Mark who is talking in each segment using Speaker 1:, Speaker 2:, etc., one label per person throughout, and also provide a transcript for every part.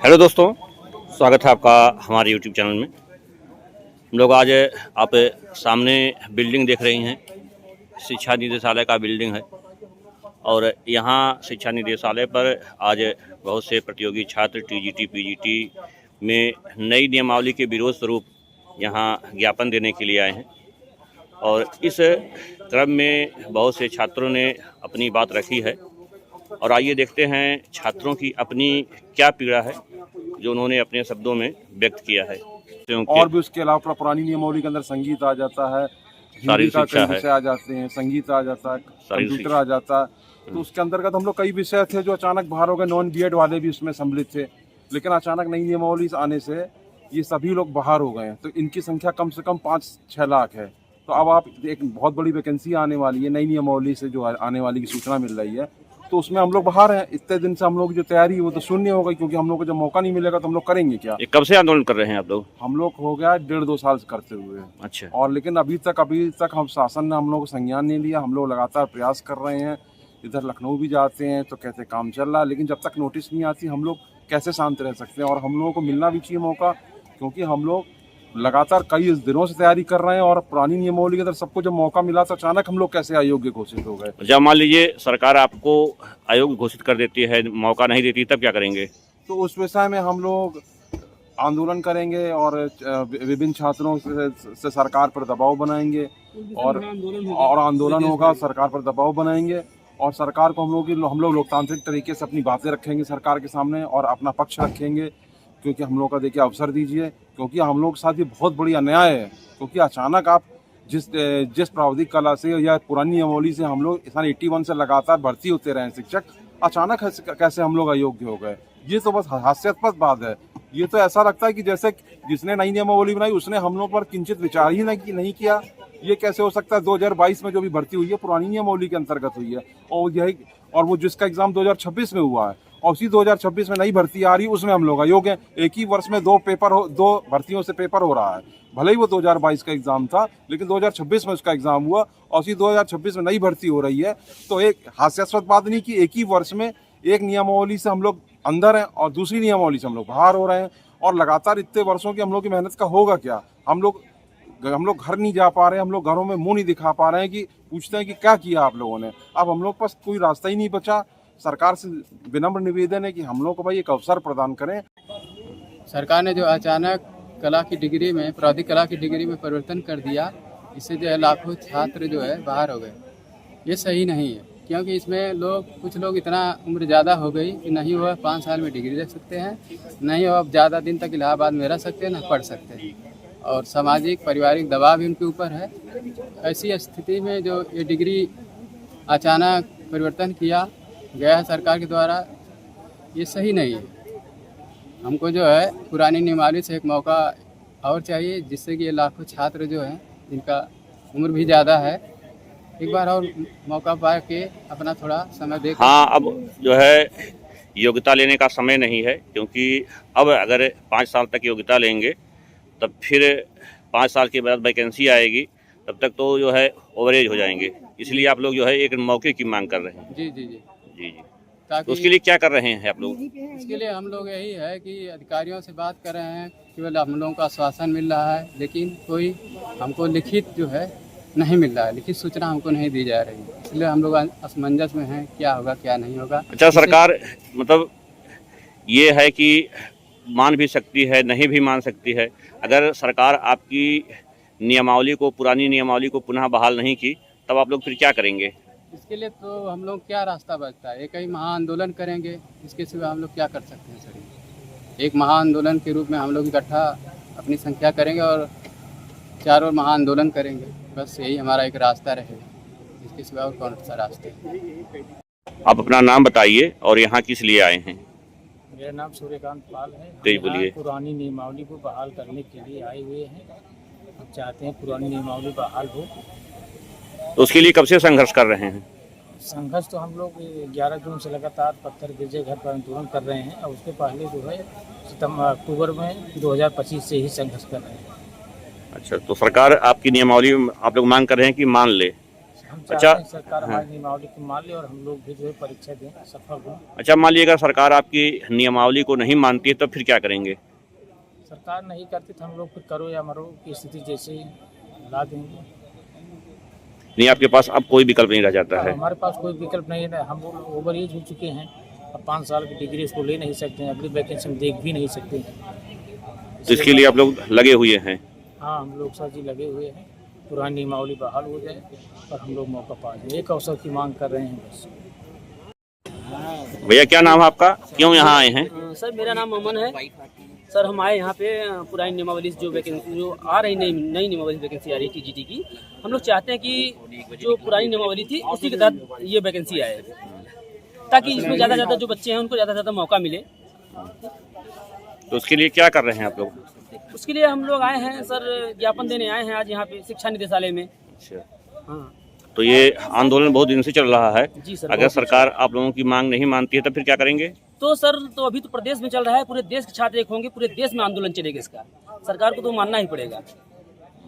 Speaker 1: Hello दोस्तों, स्वागत है आपका हमारे यूट्यूब चैनल में। हम लोग आज आप सामने बिल्डिंग देख रही हैं, शिक्षा निदेशालय का बिल्डिंग है। और यहाँ शिक्षा निदेशालय पर आज बहुत से प्रतियोगी छात्र टीजीटी पीजीटी में नई नियमावली के विरोध स्वरूप यहाँ ज्ञापन देने के लिए आए हैं। और इस क्रम में बहुत से छात्रों ने अपनी बात रखी है और आइए देखते हैं छात्रों की अपनी क्या पीड़ा है जो उन्होंने अपने शब्दों में व्यक्त किया है।
Speaker 2: और भी उसके अलावा पुरानी नियमावली के अंदर संगीत आ जाता है, हिंदी का कई विषय आ जाते हैं, संगीत आ जाता है, कंप्यूटर आ जाता है। तो उसके अंतर्गत हम लोग कई विषय थे जो अचानक बाहर हो गए। नॉन बीएड वाले भी उसमें सम्मिलित थे, लेकिन अचानक नई नियमावली आने से ये सभी लोग बाहर हो गए हैं। तो इनकी संख्या कम से कम 5-6 लाख है। तो अब आप एक बहुत बड़ी वैकेंसी आने वाली है नई नियमावली से, जो आने वाली की सूचना मिल रही है, तो उसमें हम लोग बाहर हैं। इतने दिन से हम लोग जो तैयारी है वो तो शून्य हो गई, क्योंकि हम लोग को जब मौका नहीं मिलेगा तो हम लोग करेंगे क्या।
Speaker 1: ये कब से आंदोलन कर रहे हैं आप लोग?
Speaker 2: हम लोग हो गया 1.5-2 साल से करते हुए।
Speaker 1: अच्छा।
Speaker 2: और लेकिन अभी तक हम शासन ने हम लोग को संज्ञान नहीं लिया। हम लोग लगातार प्रयास कर रहे हैं, इधर लखनऊ भी जाते हैं तो कहते काम चल रहा है, लेकिन जब तक नोटिस नहीं आती हम लोग कैसे शांत रह सकते हैं। और हम लोगों को मिलना भी चाहिए मौका, क्योंकि हम लोग लगातार कई दिनों से तैयारी कर रहे हैं। और पुरानी नियमावली के अंदर सबको जब मौका मिला तो अचानक हम लोग कैसे अयोग्य घोषित हो गए।
Speaker 1: जब मान लीजिए सरकार आपको अयोग्य घोषित कर देती है, मौका नहीं देती, तब क्या करेंगे?
Speaker 2: तो उस विषय में हम लोग आंदोलन करेंगे और विभिन्न छात्रों से सरकार पर दबाव बनाएंगे और आंदोलन होगा, सरकार पर दबाव बनाएंगे। और सरकार को हम लोग लोकतांत्रिक तरीके से अपनी बातें रखेंगे सरकार के सामने और अपना पक्ष रखेंगे, क्योंकि हम लोग का देखिए अवसर दीजिए, क्योंकि हम लोग के साथ ये बहुत बड़ी अन्याय है। क्योंकि अचानक आप जिस प्रावधिक कला से या पुरानी नियमावली से हम लोग सन 81 से लगातार भर्ती होते रहे शिक्षक, अचानक कैसे हम लोग अयोग्य हो गए। ये तो बस हास्यास्पद बात है। ये तो ऐसा लगता है कि जैसे जिसने नई नियमावली बनाई उसने हम लोग पर किंचित विचार ही नहीं किया। ये कैसे हो सकता है? 2022 में जो भी भर्ती हुई है पुरानी नियमावली के अंतर्गत हुई है, और वो जिसका एग्जाम 2026 में हुआ है, और उसी 2026 में नई भर्ती आ रही है, उसमें हम लोग अयोग्य हैं। एक ही वर्ष में दो भर्तियों से पेपर हो रहा है। भले ही वो 2022 का एग्जाम था, लेकिन 2026 में उसका एग्जाम हुआ और उसी 2026 में नई भर्ती हो रही है। तो एक हास्यास्पद बात नहीं कि एक ही वर्ष में एक नियमावली से हम लोग अंदर हैं और दूसरी नियमावली से हम लोग बाहर हो रहे हैं। और लगातार इतने वर्षों की हम लोग की मेहनत का होगा क्या? हम लोग घर नहीं जा पा रहे हैं, हम लोग घरों में मुंह नहीं दिखा पा रहे हैं कि पूछते हैं कि क्या किया आप लोगों ने। अब हम लोग पास कोई रास्ता ही नहीं बचा। सरकार से विनम्र निवेदन है कि हम लोग को भाई एक अवसर प्रदान करें।
Speaker 3: सरकार ने जो अचानक कला की डिग्री में प्रावधिक कला की डिग्री में परिवर्तन कर दिया, इससे जो है लाखों छात्र जो है बाहर हो गए। ये सही नहीं है, क्योंकि इसमें कुछ लोग इतना उम्र ज़्यादा हो गई कि नहीं वो 5 साल में डिग्री रख सकते हैं, नहीं वो अब ज़्यादा दिन तक इलाहाबाद में रह सकते हैं, ना पढ़ सकते हैं। और सामाजिक पारिवारिक दबाव भी उनके ऊपर है। ऐसी स्थिति में जो ये डिग्री अचानक परिवर्तन किया गया है सरकार के द्वारा, ये सही नहीं है। हमको जो है पुरानी नियमावली से एक मौका और चाहिए, जिससे कि ये लाखों छात्र जो हैं जिनका उम्र भी ज़्यादा है, एक बार और मौका पा के अपना थोड़ा समय दे।
Speaker 1: हाँ, अब जो है योग्यता लेने का समय नहीं है, क्योंकि अब अगर 5 साल तक योग्यता लेंगे तब फिर 5 साल के बाद वैकेंसी आएगी, तब तक तो जो है ओवरेज हो जाएंगे। इसलिए आप लोग जो है एक मौके की मांग कर रहे हैं।
Speaker 3: जी जी जी
Speaker 1: जी जी।
Speaker 3: ताकि
Speaker 1: तो उसके लिए क्या कर रहे हैं आप लोग?
Speaker 3: इसके लिए हम लोग यही है कि अधिकारियों से बात कर रहे हैं, केवल हम लोगों का आश्वासन मिल रहा है, लेकिन कोई हमको लिखित जो है नहीं मिल रहा है, लिखित सूचना हमको नहीं दी जा रही है। इसलिए हम लोग असमंजस में हैं, क्या होगा क्या नहीं होगा।
Speaker 1: अच्छा, सरकार मतलब ये है कि मान भी सकती है, नहीं भी मान सकती है। अगर सरकार आपकी नियमावली को, पुरानी नियमावली को पुनः बहाल नहीं की, तब आप लोग फिर क्या करेंगे?
Speaker 3: इसके लिए तो हम लोग क्या रास्ता बचता है? एक ही महाआंदोलन करेंगे, इसके सिवा हम लोग क्या कर सकते हैं सर? एक महाआंदोलन के रूप में हम लोग इकट्ठा अपनी संख्या करेंगे और चारों महाआंदोलन करेंगे। बस यही हमारा एक रास्ता रहेगा, इसके सिवा और कौन सा रास्ता है?
Speaker 1: आप अपना नाम बताइए और यहाँ किस लिए आए हैं?
Speaker 4: मेरा नाम सूर्यकांत पाल है।
Speaker 1: जी, बोलिए।
Speaker 4: पुरानी नियमावली को बहाल करने के लिए आए हुए हैं। हम चाहते हैं पुरानी नियमावली बहाल हो।
Speaker 1: तो उसके लिए कब से संघर्ष कर रहे हैं?
Speaker 4: संघर्ष तो हम लोग 11 जून से लगातार पत्थर गिरजे घर पर आंदोलन कर रहे हैं, और उसके पहले जो है अक्टूबर में 2025 से ही संघर्ष कर रहे हैं।
Speaker 1: अच्छा, तो सरकार आपकी नियमावली आप लोग मांग कर रहे हैं कि मान ले?
Speaker 4: हम चाहते
Speaker 1: अच्छा।
Speaker 4: हैं सरकार हमारी नियमावली को मान ले और हम लोग भी जो है परीक्षा दें, सफल हों।
Speaker 1: अच्छा, मान लीजिए अगर सरकार आपकी नियमावली को नहीं मानती है तो फिर क्या करेंगे?
Speaker 4: सरकार नहीं करती तो हम लोग फिर करो या मरो की स्थिति जैसे ला देंगे।
Speaker 1: नहीं, आपके पास अब कोई विकल्प नहीं रह जाता है।
Speaker 4: हमारे पास कोई विकल्प नहीं है, हम लोग ओवर एज हो चुके हैं, अब 5 साल की डिग्री इसको ले नहीं सकते हैं, अगली वैकेंसी में देख भी नहीं सकते हैं।
Speaker 1: तो इसके लिए आप लोग लगे हुए हैं।
Speaker 4: हाँ, हम लोग सर जी लगे हुए हैं, पुरानी नियमावली बहाल हो जाए और हम लोग मौका पा जाए, एक अवसर की मांग कर रहे हैं बस।
Speaker 1: भैया क्या नाम है आपका, क्यों यहाँ आए हैं?
Speaker 5: सर मेरा नाम अमन है। सर हम आए यहाँ पे पुरानी नियमावली जो वैकेंसी जो आ रही नई नियमावली वैकेंसी आ रही है टीजीटी की, हम लोग चाहते हैं कि जो पुरानी नियमावली थी उसी के तहत ये वैकेंसी आए, ताकि इसमें ज़्यादा से ज़्यादा जो बच्चे हैं उनको ज़्यादा से ज़्यादा मौका मिले।
Speaker 1: तो उसके लिए क्या कर रहे हैं आप लोग?
Speaker 5: उसके लिए हम लोग आए हैं सर, ज्ञापन देने आए हैं आज यहाँ पे शिक्षा निदेशालय में। हाँ
Speaker 1: तो ये आंदोलन बहुत दिन से चल रहा है।
Speaker 5: जी सर।
Speaker 1: अगर सरकार आप लोगों की मांग नहीं मानती है तो फिर क्या करेंगे?
Speaker 5: तो सर तो अभी तो प्रदेश में चल रहा है, पूरे देश के छात्र एक होंगे, पूरे देश में आंदोलन चलेगा इसका, सरकार को तो मानना ही पड़ेगा।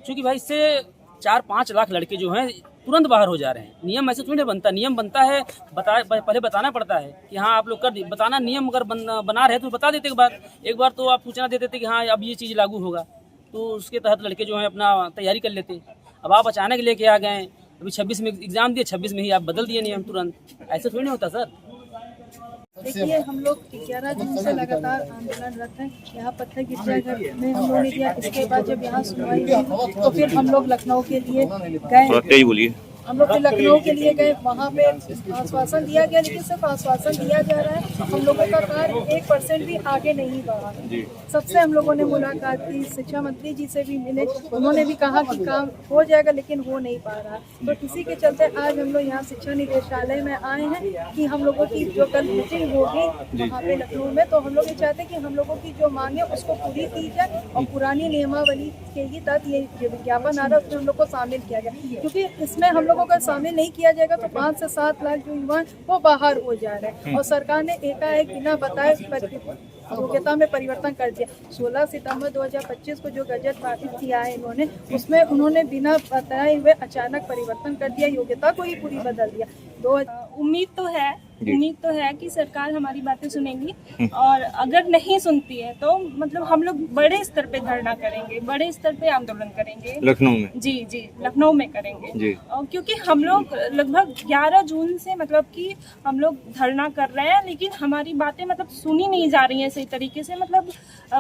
Speaker 5: क्योंकि भाई इससे 4-5 लाख लड़के जो हैं तुरंत बाहर हो जा रहे हैं। नियम ऐसे थोड़ी नहीं बनता, नियम बनता है पहले बताना पड़ता है कि हाँ आप लोग कर बताना, नियम अगर बना रहे तो बता देते एक बार तो आप सूचना दे देते कि हाँ अब ये चीज़ लागू होगा, तो उसके तहत लड़के जो हैं अपना तैयारी कर लेते। अब आप अचानक लेके आ गए, अभी 26 में एग्जाम दिए, 26 में ही आप बदल दिए नियम तुरंत, ऐसे थोड़ी नहीं होता सर।
Speaker 6: देखिए हम लोग 11 जून से लगातार आंदोलनरत हैं। यहाँ पत्थर गिरजाघर में हम लोगों ने दिया, इसके बाद जब यहाँ सुनवाई हुई तो फिर हम लोग लखनऊ के लिए गए।
Speaker 1: तेज बोलिए।
Speaker 6: हम लोग फिर लखनऊ के लिए गए, वहाँ पे आश्वासन दिया गया, लेकिन सिर्फ आश्वासन दिया जा रहा है, हम लोगों का कार्य 1% भी आगे नहीं बढ़ा। सबसे हम लोगों ने मुलाकात की, शिक्षा मंत्री जी से भी मिले, उन्होंने भी कहा कि काम हो जाएगा लेकिन हो नहीं पा रहा। तो इसी के चलते आज हम लोग यहाँ शिक्षा निदेशालय में आए हैं कि हम लोगों की जो कल मीटिंग होगी वहाँ पे लखनऊ में, तो हम लोग ये चाहते हैं कि हम लोगों की जो मांग है उसको पूरी की जाए और पुरानी नियमावली के ही तहत ये जो विज्ञापन आ रहा है उसमें हम लोग को शामिल किया जाए, क्योंकि इसमें हम लोगों को शामिल नहीं किया जाएगा तो 5 से 7 लाख जो युवा वो बाहर हो जा रहे हैं। और सरकार ने एकाएक बिना बताए योग्यता में परिवर्तन कर दिया। 16 सितंबर 2025 को जो गजट पारित किया है इन्होंने, उसमें उन्होंने बिना बताए हुए अचानक परिवर्तन कर दिया, योग्यता को ही पूरी बदल दिया।
Speaker 7: उम्मीद तो है कि सरकार हमारी बातें सुनेगी, और अगर नहीं सुनती है तो मतलब हम लोग बड़े स्तर पे धरना करेंगे, बड़े स्तर पे आंदोलन करेंगे
Speaker 1: लखनऊ में।
Speaker 7: जी लखनऊ में करेंगे
Speaker 1: जी।
Speaker 7: और क्योंकि हम लोग लगभग 11 जून से मतलब कि हम लोग धरना कर रहे हैं, लेकिन हमारी बातें मतलब सुनी नहीं जा रही हैं सही तरीके से। मतलब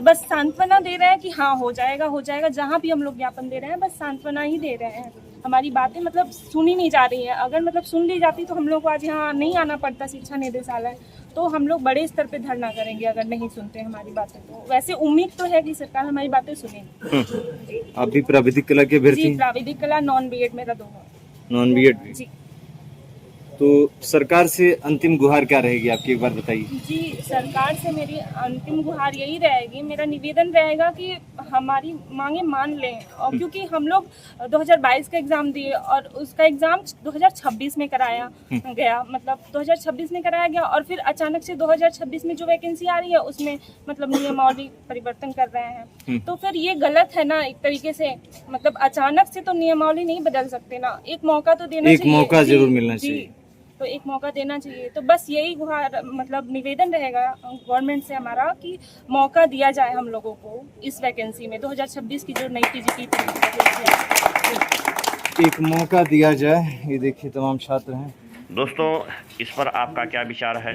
Speaker 7: बस सांत्वना दे रहे हैं कि हाँ हो जाएगा, जहाँ भी हम लोग ज्ञापन दे रहे हैं बस सांत्वना ही दे रहे हैं, हमारी बातें मतलब सुनी नहीं जा रही है। अगर मतलब सुन ली जाती तो हम लोग को आज यहाँ नहीं आना पड़ता शिक्षा निदेशालय, तो हम लोग बड़े स्तर पे धरना करेंगे अगर नहीं सुनते हमारी बातें। तो वैसे उम्मीद तो है कि सरकार हमारी बातें सुनेगी।
Speaker 8: आप भी प्राविधिक कला के अभ्यर्थी?
Speaker 7: जी, प्राविधिक कला नॉन बीएड मेरा दोनों।
Speaker 8: नॉन बीएड भी?
Speaker 7: जी।
Speaker 8: तो सरकार से अंतिम गुहार क्या रहेगी आपकी, एक बार बताइए।
Speaker 7: जी, सरकार से मेरी अंतिम गुहार यही रहेगी, मेरा निवेदन रहेगा कि हमारी मांगे मान लें। और क्योंकि हम लोग 2022 का एग्ज़ाम दिए और उसका एग्ज़ाम 2026 में कराया गया, मतलब 2026 में कराया गया, और फिर अचानक से 2026 में जो वैकेंसी आ रही है उसमें मतलब नियमावली परिवर्तन कर रहे हैं। तो फिर ये गलत है ना एक तरीके से, मतलब अचानक से तो नियमावली नहीं बदल सकते ना, एक मौका तो देना चाहिए।
Speaker 8: एक मौका जरूर मिलना चाहिए।
Speaker 7: तो एक मौका देना चाहिए। तो बस यही गुहार मतलब निवेदन रहेगा गवर्नमेंट से हमारा कि मौका दिया जाए हम लोगों को इस वैकेंसी में, 2026 की जो नई टीजीटी
Speaker 8: एक मौका दिया जाए। ये देखिए तमाम छात्र हैं।
Speaker 1: दोस्तों, इस पर आपका क्या विचार है?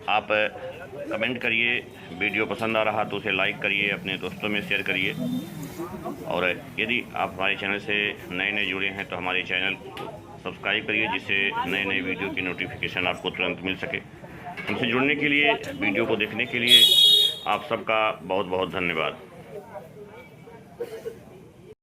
Speaker 1: आप कमेंट करिए। वीडियो पसंद आ रहा तो उसे लाइक करिए, अपने दोस्तों में शेयर करिए, और यदि आप हमारे चैनल से नए जुड़े हैं तो हमारे चैनल सब्सक्राइब करिए, जिससे नए वीडियो की नोटिफिकेशन आपको तुरंत मिल सके। हमसे जुड़ने के लिए, वीडियो को देखने के लिए आप सबका बहुत बहुत धन्यवाद।